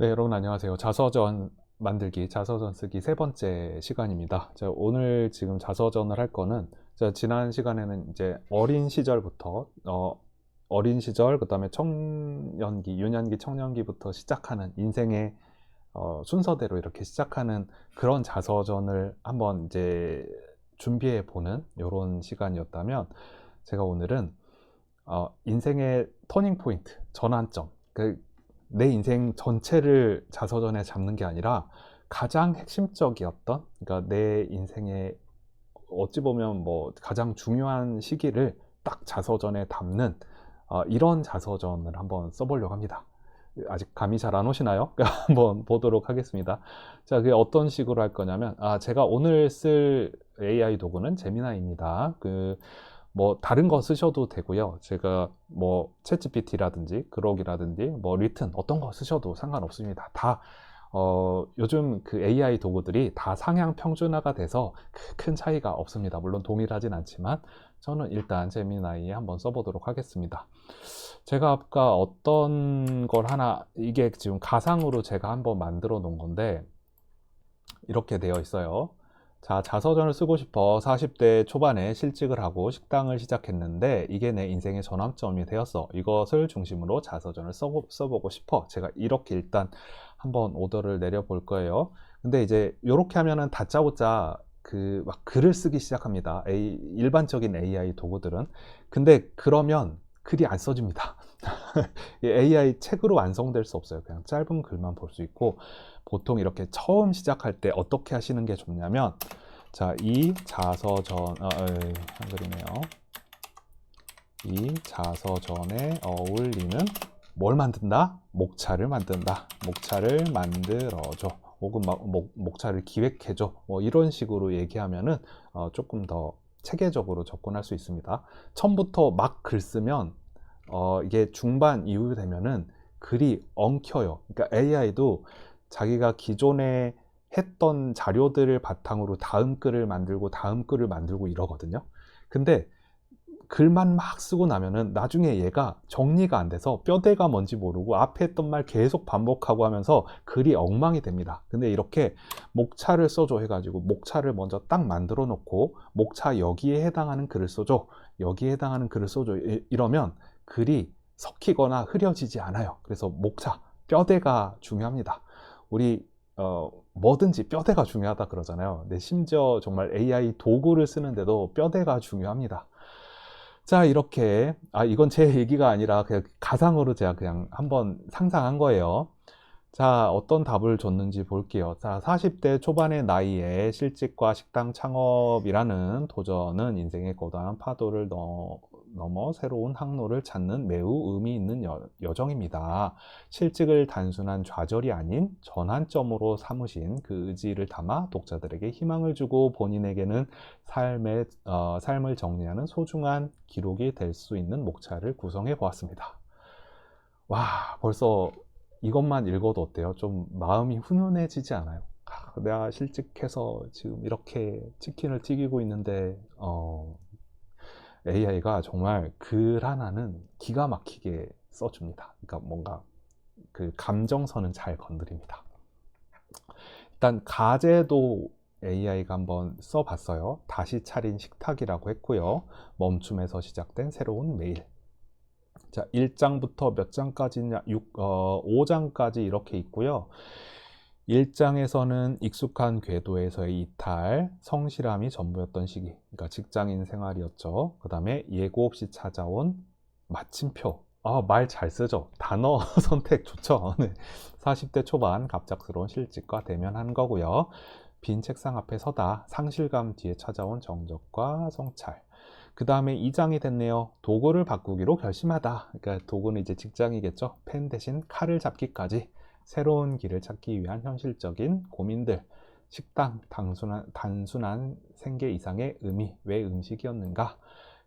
네, 여러분 안녕하세요. 자서전 만들기, 자서전 쓰기 세 번째 시간입니다. 오늘 지금 자서전을 할 거는 지난 시간에는 이제 어린 시절부터 어린 시절, 그다음에 청년기, 유년기, 청년기부터 시작하는 인생의 순서대로 이렇게 시작하는 그런 자서전을 한번 이제 준비해 보는 이런 시간이었다면, 제가 오늘은 인생의 터닝 포인트, 전환점, 내 인생 전체를 자서전에 잡는 게 아니라 가장 핵심적이었던, 그러니까 내 인생의 어찌 보면 뭐 가장 중요한 시기를 딱 자서전에 담는 이런 자서전을 한번 써보려고 합니다. 아직 감이 잘 안 오시나요? 한번 보도록 하겠습니다. 자, 그게 어떤 식으로 할 거냐면, 제가 오늘 쓸 AI 도구는 제미나이입니다. 뭐 다른 거 쓰셔도 되고요. 제가 뭐 챗GPT라든지 그록이라든지 뭐 리튼 어떤 거 쓰셔도 상관없습니다. 다 요즘 그 AI 도구들이 다 상향 평준화가 돼서 큰 차이가 없습니다. 물론 동일하진 않지만 저는 일단 제미나이에 한번 써보도록 하겠습니다. 제가 아까 어떤 걸 하나, 이게 지금 가상으로 제가 한번 만들어 놓은 건데 이렇게 되어 있어요. 자, 자서전을 쓰고 싶어 40대 초반에 실직을 하고 식당을 시작했는데 이게 내 인생의 전환점이 되었어. 이것을 중심으로 자서전을 써보고 싶어. 제가 이렇게 일단 한번 오더를 내려볼 거예요. 근데 이제 이렇게 하면은 다짜고짜 막 글을 쓰기 시작합니다. 일반적인 AI 도구들은. 근데 그러면 글이 안 써집니다. AI 책으로 완성될 수 없어요. 그냥 짧은 글만 볼 수 있고, 보통 이렇게 처음 시작할 때 어떻게 하시는 게 좋냐면, 자, 이 자서전, 한글이네요. 이 자서전에 어울리는 뭘 만든다? 목차를 만든다. 목차를 만들어줘. 혹은 목차를 기획해줘. 뭐 이런 식으로 얘기하면은 조금 더 체계적으로 접근할 수 있습니다. 처음부터 막 글 쓰면 이게 중반 이후 되면은 글이 엉켜요. 그러니까 AI도 자기가 기존에 했던 자료들을 바탕으로 다음 글을 만들고 다음 글을 만들고 이러거든요. 근데 글만 막 쓰고 나면은 나중에 얘가 정리가 안 돼서 뼈대가 뭔지 모르고 앞에 했던 말 계속 반복하고 하면서 글이 엉망이 됩니다. 근데 이렇게 목차를 써줘 해가지고 목차를 먼저 딱 만들어 놓고, 목차 여기에 해당하는 글을 써줘, 여기에 해당하는 글을 써줘, 이러면 글이 섞이거나 흐려지지 않아요. 그래서 목차, 뼈대가 중요합니다. 우리 뭐든지 뼈대가 중요하다 그러잖아요. 근데 심지어 정말 AI 도구를 쓰는데도 뼈대가 중요합니다. 자, 이렇게, 이건 제 얘기가 아니라 그냥 가상으로 제가 그냥 한번 상상한 거예요. 자, 어떤 답을 줬는지 볼게요. 자, 40대 초반의 나이에 실직과 식당 창업이라는 도전은 인생의 고단한 파도를 넘어 새로운 항로를 찾는 매우 의미 있는 여정입니다. 실직을 단순한 좌절이 아닌 전환점으로 삼으신 그 의지를 담아 독자들에게 희망을 주고 본인에게는 삶을 정리하는 소중한 기록이 될 수 있는 목차를 구성해 보았습니다. 와, 벌써 이것만 읽어도 어때요? 좀 마음이 훈훈해지지 않아요? 내가 실직해서 지금 이렇게 치킨을 튀기고 있는데 AI가 정말 글 하나는 기가 막히게 써줍니다. 그러니까 뭔가 그 감정선은 잘 건드립니다. 일단 가제도 AI가 한번 써봤어요. 다시 차린 식탁이라고 했고요. 멈춤에서 시작된 새로운 매일. 자, 1장부터 몇 장까지냐, 5장까지 이렇게 있고요. 1장에서는 익숙한 궤도에서의 이탈, 성실함이 전부였던 시기, 그러니까 직장인 생활이었죠. 그 다음에 예고 없이 찾아온 마침표. 말 잘 쓰죠. 단어 선택 좋죠. 네. 40대 초반 갑작스러운 실직과 대면한 거고요. 빈 책상 앞에 서다 상실감 뒤에 찾아온 정적과 성찰. 그 다음에 2장이 됐네요. 도구를 바꾸기로 결심하다. 그러니까 도구는 이제 직장이겠죠. 펜 대신 칼을 잡기까지 새로운 길을 찾기 위한 현실적인 고민들. 식당, 단순한 생계 이상의 의미, 왜 음식이었는가?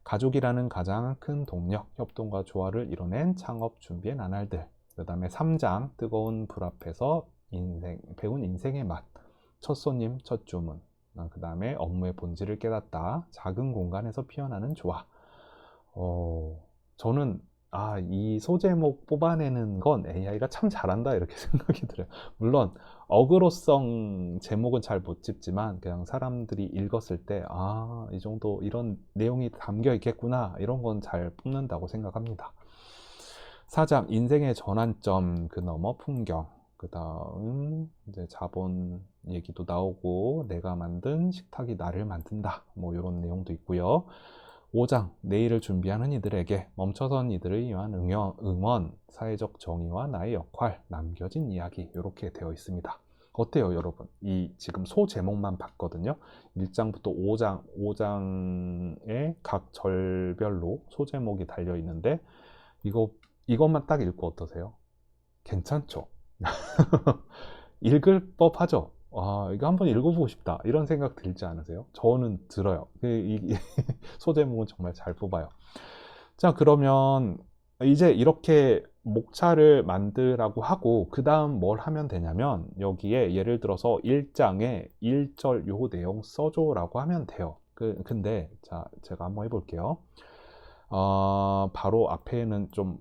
가족이라는 가장 큰 동력, 협동과 조화를 이뤄낸 창업 준비의 나날들. 그 다음에 3장, 뜨거운 불 앞에서 배운 인생의 맛. 첫 손님, 첫 주문. 그 다음에 업무의 본질을 깨닫다. 작은 공간에서 피어나는 조화. 저는 이 소제목 뽑아내는 건 AI가 참 잘한다 이렇게 생각이 들어요. 물론 어그로성 제목은 잘 못 집지만 그냥 사람들이 읽었을 때 이 정도 이런 내용이 담겨 있겠구나 이런 건 잘 뽑는다고 생각합니다. 4장 인생의 전환점 그 너머 풍경. 그 다음 이제 자본 얘기도 나오고 내가 만든 식탁이 나를 만든다 뭐 이런 내용도 있고요. 5장 내일을 준비하는 이들에게 멈춰선 이들을 위한 응원, 사회적 정의와 나의 역할, 남겨진 이야기 이렇게 되어 있습니다. 어때요 여러분? 이 지금 소 제목만 봤거든요. 1장부터 5장의 각 절별로 소 제목이 달려 있는데 이것만 딱 읽고 어떠세요? 괜찮죠? 읽을 법하죠? 이거 한번 읽어보고 싶다 이런 생각 들지 않으세요? 저는 들어요. 소제목은 정말 잘 뽑아요. 자, 그러면 이제 이렇게 목차를 만들라고 하고 그 다음 뭘 하면 되냐면 여기에 예를 들어서 1장에 1절 요 내용 써줘 라고 하면 돼요. 근데 자, 제가 한번 해볼게요. 바로 앞에는 좀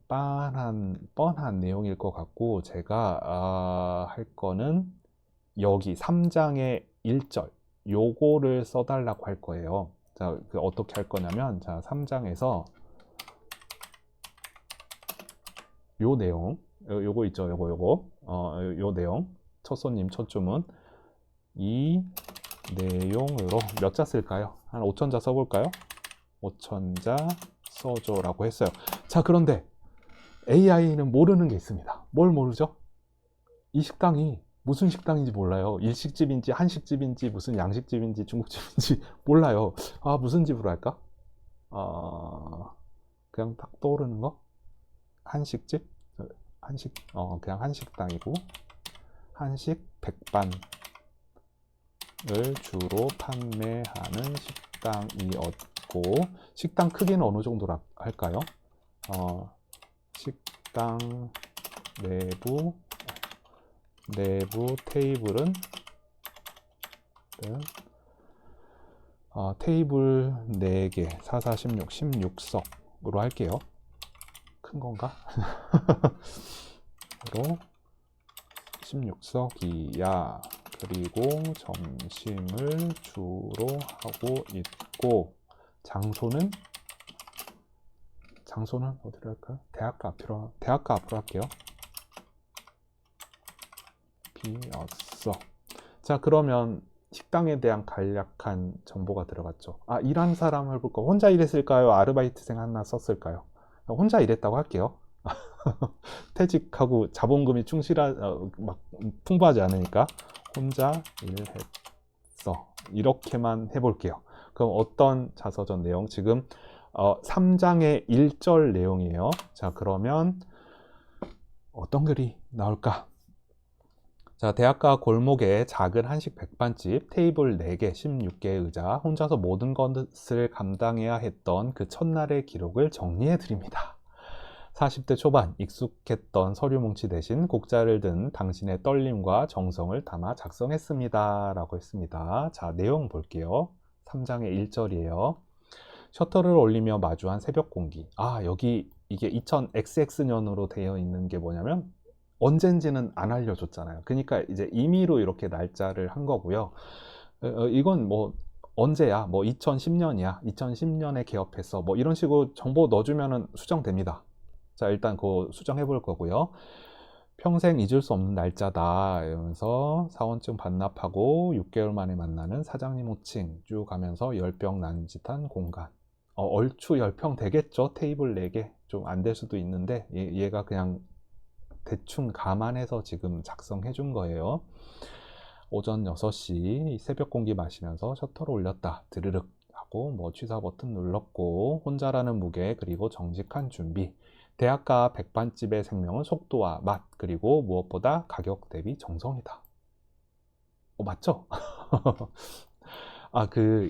뻔한 내용일 것 같고 제가 할 거는 여기 3장의 1절 요거를 써달라고 할 거예요. 자, 어떻게 할 거냐면 자, 3장에서 요 내용 요거 있죠. 요 내용 첫 손님 첫 주문 이 내용으로 몇 자 쓸까요? 한 5,000자 써볼까요? 5,000자 써줘라고 했어요. 자, 그런데 AI는 모르는 게 있습니다. 뭘 모르죠? 이 식당이 무슨 식당인지 몰라요. 일식집인지 한식집인지 무슨 양식집인지 중국집인지 몰라요. 무슨 집으로 할까? 그냥 딱 떠오르는 거? 한식집? 그냥 한식당이고 한식 백반을 주로 판매하는 식당이었고 식당 크기는 어느 정도로 할까요? 식당 내부 테이블은 테이블 4개 4, 4, 16, 16석으로 할게요. 큰 건가? 16석이야. 그리고 점심을 주로 하고 있고 장소는 어디로 할까요? 대학가 앞으로 할게요. 비었어. 자, 그러면 식당에 대한 간략한 정보가 들어갔죠. 일한 사람을 볼까? 혼자 일했을까요? 아르바이트생 하나 썼을까요? 혼자 일했다고 할게요. 퇴직하고 자본금이 막 풍부하지 않으니까 혼자 일했어. 이렇게만 해볼게요. 그럼 어떤 자서전 내용? 지금 3장의 1절 내용이에요. 자, 그러면 어떤 글이 나올까? 자, 대학가 골목에 작은 한식 백반집, 테이블 4개, 16개의 의자, 혼자서 모든 것을 감당해야 했던 그 첫날의 기록을 정리해 드립니다. 40대 초반 익숙했던 서류 뭉치 대신 곡자를 든 당신의 떨림과 정성을 담아 작성했습니다. 라고 했습니다. 자, 내용 볼게요. 3장의 1절이에요. 셔터를 올리며 마주한 새벽 공기. 여기 이게 2000XX년으로 되어 있는 게 뭐냐면 언젠지는 안 알려줬잖아요. 그러니까 이제 임의로 이렇게 날짜를 한 거고요. 이건 뭐 언제야? 뭐 2010년이야. 2010년에 개업했어. 뭐 이런 식으로 정보 넣어주면은 수정됩니다. 자, 일단 그거 수정해 볼 거고요. 평생 잊을 수 없는 날짜다 이러면서 사원증 반납하고 6개월 만에 만나는 사장님 호칭 쭉 가면서 열병 남짓한 공간. 얼추 열평 되겠죠. 테이블 4개 좀 안 될 수도 있는데 얘가 그냥 대충 감안해서 지금 작성해 준 거예요. 오전 6시 새벽 공기 마시면서 셔터를 올렸다. 드르륵 하고 뭐 취사 버튼 눌렀고 혼자라는 무게 그리고 정직한 준비. 대학가 백반집의 생명은 속도와 맛 그리고 무엇보다 가격 대비 정성이다. 맞죠?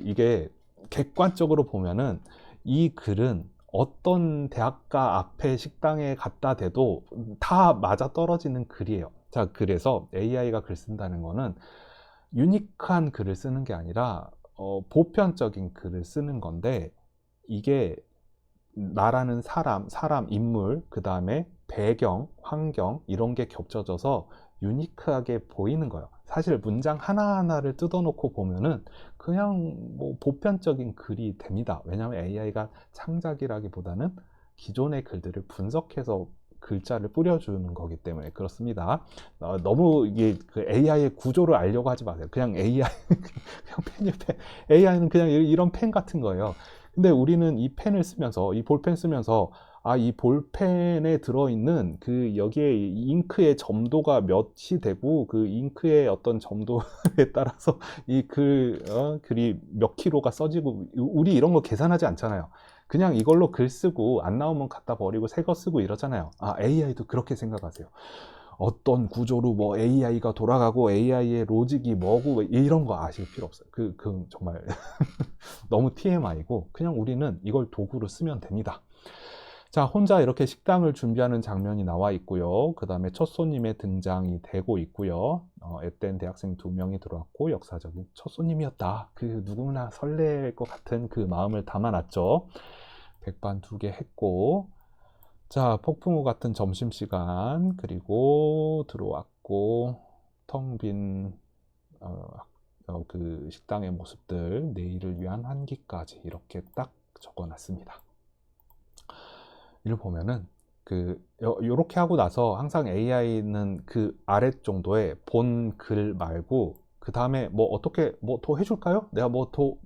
이게 객관적으로 보면은 이 글은 어떤 대학가 앞에 식당에 갖다 대도 다 맞아 떨어지는 글이에요. 자, 그래서 AI가 글 쓴다는 거는 유니크한 글을 쓰는 게 아니라 보편적인 글을 쓰는 건데 이게 나라는 사람, 인물, 그 다음에 배경, 환경 이런 게 겹쳐져서 유니크하게 보이는 거예요. 사실 문장 하나하나를 뜯어놓고 보면은 그냥 뭐 보편적인 글이 됩니다. 왜냐하면 AI가 창작이라기보다는 기존의 글들을 분석해서 글자를 뿌려주는 거기 때문에 그렇습니다. 너무 이게 그 AI의 구조를 알려고 하지 마세요. 그냥 AI, 그냥 펜이 펜. AI는 그냥 이런 펜 같은 거예요. 근데 우리는 이 펜을 쓰면서, 이 볼펜 쓰면서, 아, 이 볼펜에 들어있는 그 여기에 잉크의 점도가 몇이 되고 그 잉크의 어떤 점도에 따라서 이 글이 몇 킬로가 써지고, 우리 이런 거 계산하지 않잖아요. 그냥 이걸로 글 쓰고 안 나오면 갖다 버리고 새 거 쓰고 이러잖아요. 아, AI도 그렇게 생각하세요. 어떤 구조로 뭐 AI가 돌아가고 AI의 로직이 뭐고 이런 거 아실 필요 없어요. 그 정말 너무 TMI고 그냥 우리는 이걸 도구로 쓰면 됩니다. 자, 혼자 이렇게 식당을 준비하는 장면이 나와 있고요. 그 다음에 첫 손님의 등장이 되고 있고요. 앳된 대학생 2명이 들어왔고 역사적인 첫 손님이었다. 그 누구나 설렐 것 같은 그 마음을 담아놨죠. 백반 2개 했고, 자, 폭풍우 같은 점심시간, 그리고 들어왔고, 텅 빈 그 식당의 모습들, 내일을 위한 환기까지 이렇게 딱 적어놨습니다. 이를 보면은 요렇게 하고 나서 항상 AI는 그 아랫 정도의 본 글 말고 그 다음에 뭐 어떻게 뭐 더 해줄까요? 내가 뭐 더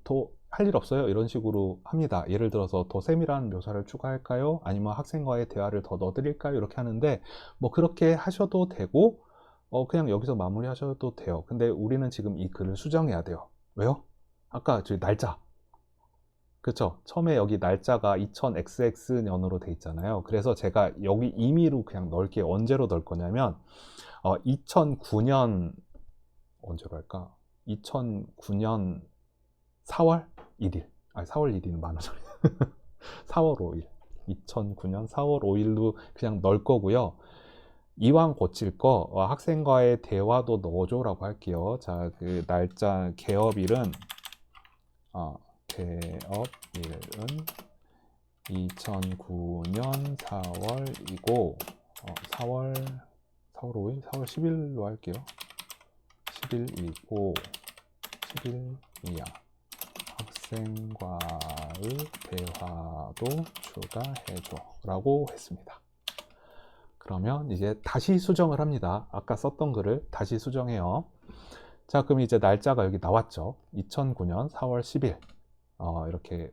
할 일 없어요? 이런 식으로 합니다. 예를 들어서 더 세밀한 묘사를 추가할까요? 아니면 학생과의 대화를 더 넣어드릴까요? 이렇게 하는데 뭐 그렇게 하셔도 되고 그냥 여기서 마무리 하셔도 돼요. 근데 우리는 지금 이 글을 수정해야 돼요. 왜요? 아까 저희 날짜, 그쵸? 처음에 여기 날짜가 2000XX년으로 돼 있잖아요. 그래서 제가 여기 임의로 그냥 넓게 언제로 넣을 거냐면 2009년 언제로 할까? 2009년 4월 1일. 아니 4월 1일은 많은 소리. 4월 5일. 2009년 4월 5일로 그냥 넣을 거고요. 이왕 고칠 거 학생과의 대화도 넣어줘라고 할게요. 자, 그 날짜 개업일은 개업일은 2009년 4월이고 4월 5일? 4월 10일로 할게요. 10일이고 10일이야. 학생과의 대화도 추가해줘 라고 했습니다. 그러면 이제 다시 수정을 합니다. 아까 썼던 글을 다시 수정해요. 자, 그럼 이제 날짜가 여기 나왔죠. 2009년 4월 10일. 이렇게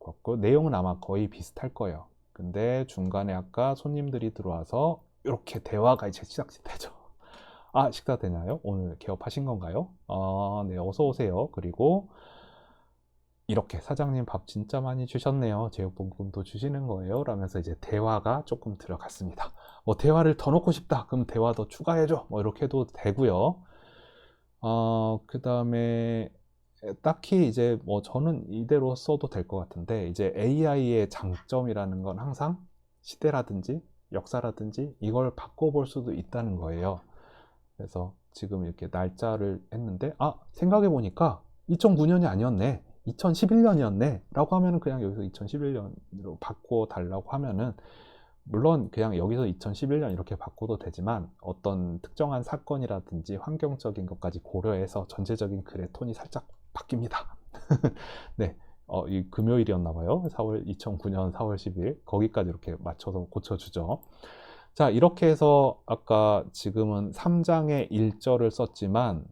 봤고, 내용은 아마 거의 비슷할 거예요. 근데 중간에 아까 손님들이 들어와서 이렇게 대화가 이제 시작되죠. 아, 식사 되나요? 오늘 개업하신 건가요? 네, 어서 오세요. 그리고 이렇게 사장님 밥 진짜 많이 주셨네요. 제육볶음도 주시는 거예요. 라면서 이제 대화가 조금 들어갔습니다. 뭐 대화를 더 넣고 싶다. 그럼 대화 더 추가해줘. 뭐 이렇게 해도 되고요. 그 다음에 딱히 이제 뭐 저는 이대로 써도 될 것 같은데 이제 AI의 장점이라는 건 항상 시대라든지 역사라든지 이걸 바꿔볼 수도 있다는 거예요. 그래서 지금 이렇게 날짜를 했는데 생각해 보니까 2009년이 아니었네. 2011년이었네 라고 하면은 그냥 여기서 2011년으로 바꿔 달라고 하면은 물론 그냥 여기서 2011년 이렇게 바꿔도 되지만 어떤 특정한 사건이라든지 환경적인 것까지 고려해서 전체적인 글의 톤이 살짝 바뀝니다. 네, 이 금요일이었나 봐요. 2009년 4월 10일 거기까지 이렇게 맞춰서 고쳐주죠. 자, 이렇게 해서 아까 지금은 3장의 1절을 썼지만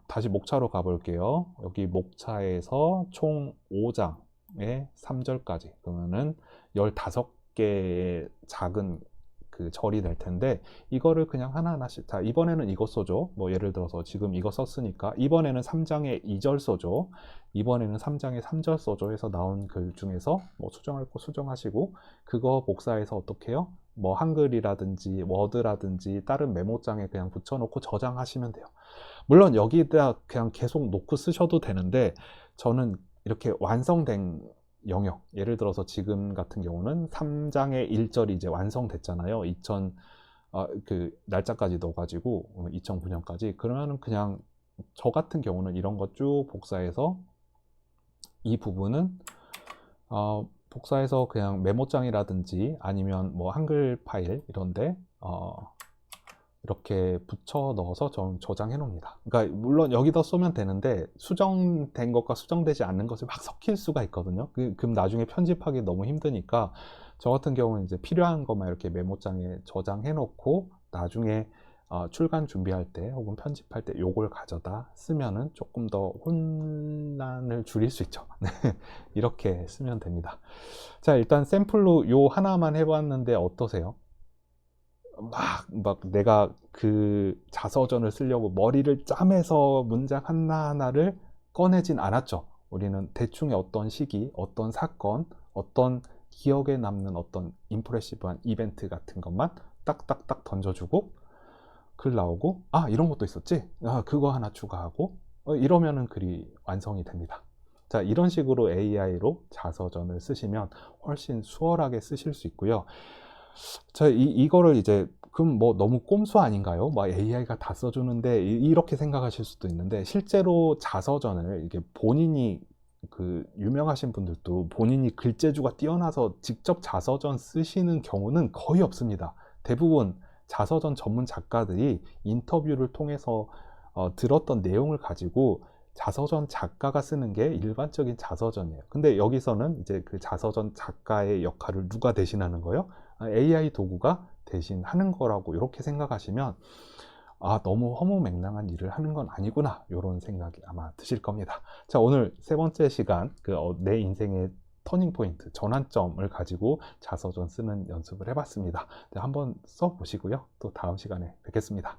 다시 목차로 가볼게요. 여기 목차에서 총 5장의 3절까지 그러면은 15개의 작은 그 절이 될 텐데 이거를 그냥 하나하나씩 자 이번에는 이거 써줘. 뭐 예를 들어서 지금 이거 썼으니까 이번에는 3장의 2절 써줘. 이번에는 3장의 3절 써줘 해서 나온 글 중에서 뭐 수정할 거 수정하시고 그거 복사해서 어떻게 해요? 뭐 한글이라든지 워드라든지 다른 메모장에 그냥 붙여놓고 저장하시면 돼요. 물론 여기다 그냥 계속 놓고 쓰셔도 되는데 저는 이렇게 완성된 영역 예를 들어서 지금 같은 경우는 3장의 1절이 이제 완성됐잖아요. 그 날짜까지 넣어가지고 2009년까지 그러면은 그냥 저 같은 경우는 이런 거 쭉 복사해서 이 부분은 복사해서 그냥 메모장이라든지 아니면 뭐 한글 파일 이런데 이렇게 붙여 넣어서 저장해 놓습니다. 그러니까 물론 여기다 쏘면 되는데 수정된 것과 수정되지 않는 것이 막 섞일 수가 있거든요. 그럼 나중에 편집하기 너무 힘드니까 저 같은 경우는 이제 필요한 것만 이렇게 메모장에 저장해 놓고 나중에 출간 준비할 때 혹은 편집할 때 요걸 가져다 쓰면은 조금 더 혼란을 줄일 수 있죠. 이렇게 쓰면 됩니다. 일단 샘플로 요 하나만 해봤는데 어떠세요? 막 내가 그 자서전을 쓰려고 머리를 짜매서 문장 하나하나를 꺼내진 않았죠. 우리는 대충의 어떤 시기, 어떤 사건, 어떤 기억에 남는 어떤 임프레시브한 이벤트 같은 것만 딱딱딱 던져주고 글 나오고 이런 것도 있었지? 그거 하나 추가하고 이러면은 글이 완성이 됩니다. 자, 이런 식으로 AI로 자서전을 쓰시면 훨씬 수월하게 쓰실 수 있고요. 자, 이거를 이제 그럼 뭐 너무 꼼수 아닌가요? 막 AI가 다 써주는데 이렇게 생각하실 수도 있는데 실제로 자서전을 이게 본인이 그 유명하신 분들도 본인이 글재주가 뛰어나서 직접 자서전 쓰시는 경우는 거의 없습니다. 대부분 자서전 전문 작가들이 인터뷰를 통해서 들었던 내용을 가지고 자서전 작가가 쓰는 게 일반적인 자서전이에요. 근데 여기서는 이제 그 자서전 작가의 역할을 누가 대신하는 거예요? AI 도구가 대신하는 거라고 이렇게 생각하시면 너무 허무맹랑한 일을 하는 건 아니구나 이런 생각이 아마 드실 겁니다. 자, 오늘 세 번째 시간 내 인생의 터닝 포인트, 전환점을 가지고 자서전 쓰는 연습을 해봤습니다. 한번 써보시고요. 또 다음 시간에 뵙겠습니다.